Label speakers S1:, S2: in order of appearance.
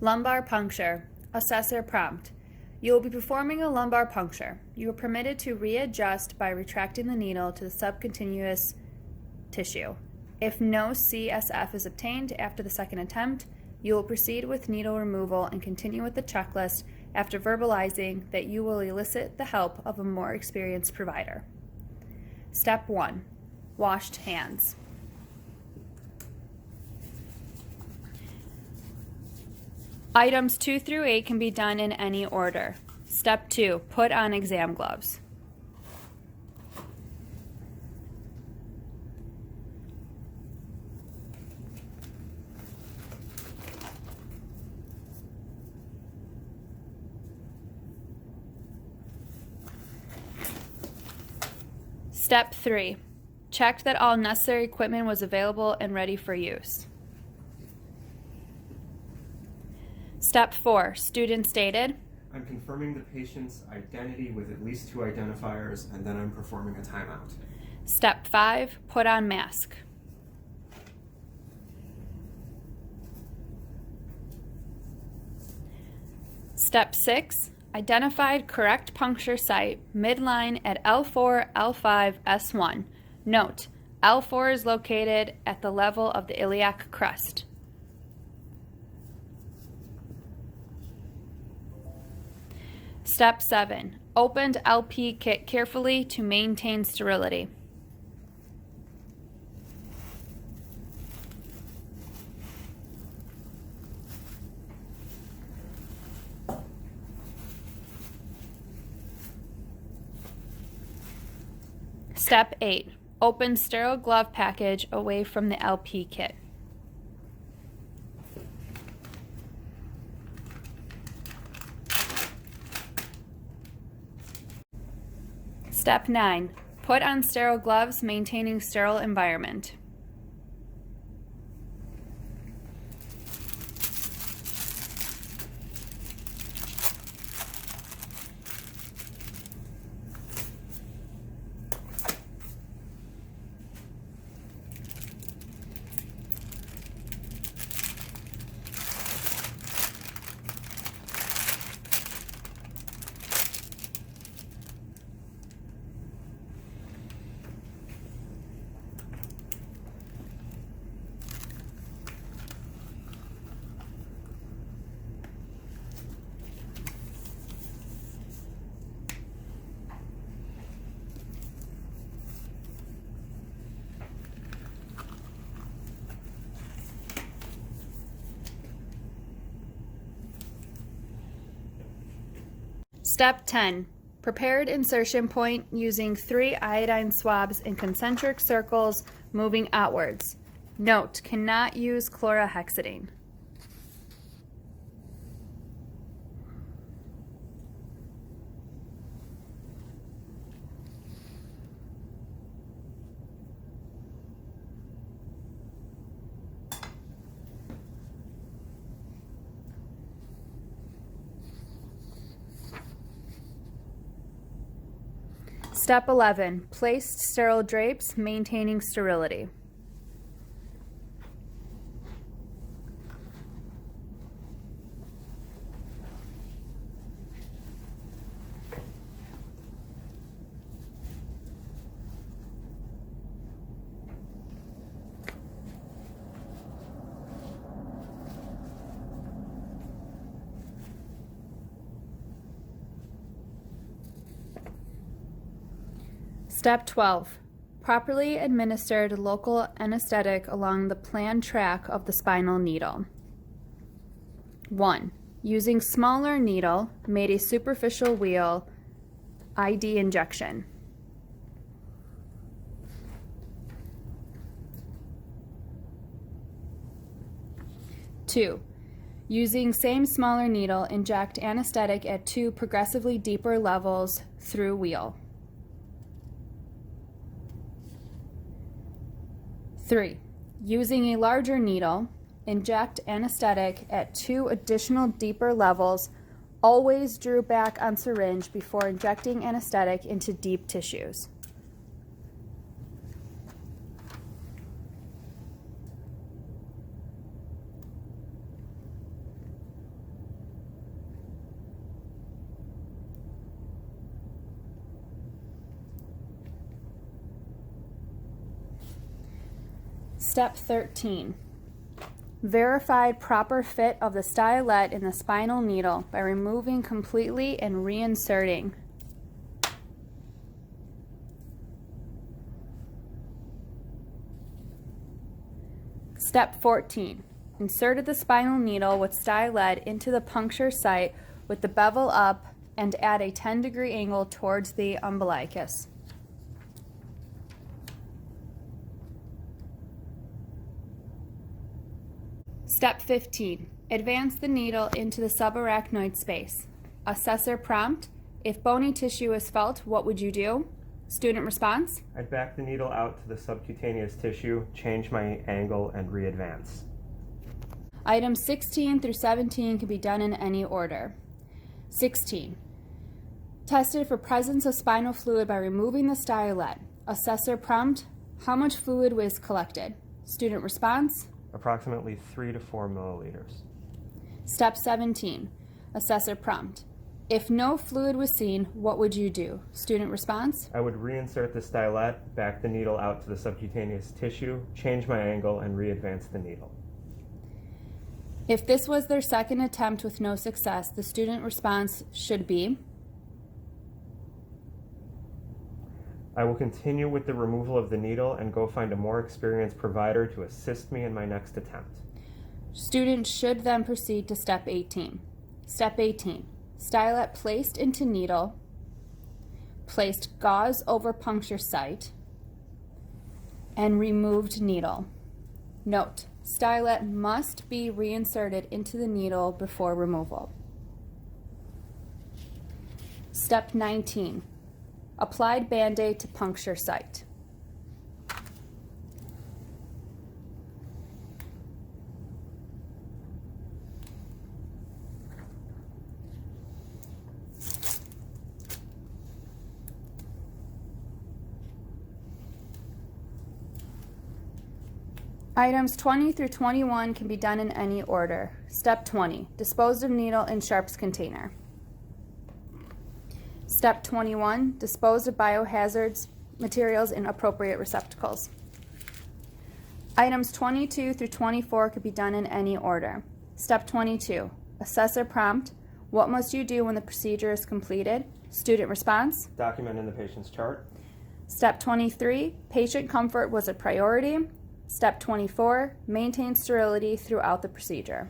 S1: Lumbar puncture. Assessor prompt. You will be performing a lumbar puncture. You are permitted to readjust by retracting the needle to the subcutaneous tissue. If no CSF is obtained after the second attempt, you will proceed with needle removal and continue with the checklist after verbalizing that you will elicit the help of a more experienced provider. Step 1. Washed hands. Items 2 through 8 can be done in any order. Step 2. Put on exam gloves. Step 3. Check that all necessary equipment was available and ready for use. Step 4. Student stated.
S2: I'm confirming the patient's identity with at least 2 identifiers, and then I'm performing a timeout.
S1: Step 5. Put on mask. Step 6. Identified correct puncture site midline at L4, L5, S1. Note, L4 is located at the level of the iliac crest. Step 7. Opened LP kit carefully to maintain sterility. Step 8. Open sterile glove package away from the LP kit. Step 9. Put on sterile gloves, maintaining sterile environment. Step 10. Prepared insertion point using 3 iodine swabs in concentric circles moving outwards. Note, cannot use chlorhexidine. Step 11. Placed sterile drapes, maintaining sterility. Step 12. Properly administered local anesthetic along the planned track of the spinal needle. 1. Using smaller needle, made a superficial wheel ID injection. 2. Using same smaller needle, inject anesthetic at 2 progressively deeper levels through wheel. 3. Using a larger needle, inject anesthetic at 2 additional deeper levels, always drew back on syringe before injecting anesthetic into deep tissues. Step 13. Verified proper fit of the stylet in the spinal needle by removing completely and reinserting. Step 14. Inserted the spinal needle with stylet into the puncture site with the bevel up and at a 10-degree angle towards the umbilicus. Step 15. Advance the needle into the subarachnoid space. Assessor prompt. If bony tissue is felt, what would you do? Student response.
S2: I'd back the needle out to the subcutaneous tissue, change my angle, and re-advance.
S1: Items 16 through 17 can be done in any order. 16. Tested for presence of spinal fluid by removing the stylet. Assessor prompt. How much fluid was collected? Student response.
S2: Approximately 3 to 4 milliliters.
S1: Step 17. Assessor prompt. If no fluid was seen, what would you do? Student response.
S2: I would reinsert the stylet, back the needle out to the subcutaneous tissue, change my angle, and re-advance the needle.
S1: If this was their second attempt with no success, the student response should be,
S2: I will continue with the removal of the needle and go find a more experienced provider to assist me in my next attempt.
S1: Students should then proceed to step 18. Step 18. Stylet placed into needle, placed gauze over puncture site, and removed needle. Note, stylet must be reinserted into the needle before removal. Step 19. Applied Band-Aid to puncture site. Items 20 through 21 can be done in any order. Step 20. Dispose of needle in sharps container. Step 21. Dispose of biohazards materials in appropriate receptacles. Items 22 through 24 could be done in any order. Step 22. Assessor prompt. What must you do when the procedure is completed? Student response.
S2: Document in the patient's chart.
S1: Step 23. Patient comfort was a priority. Step 24. Maintain sterility throughout the procedure.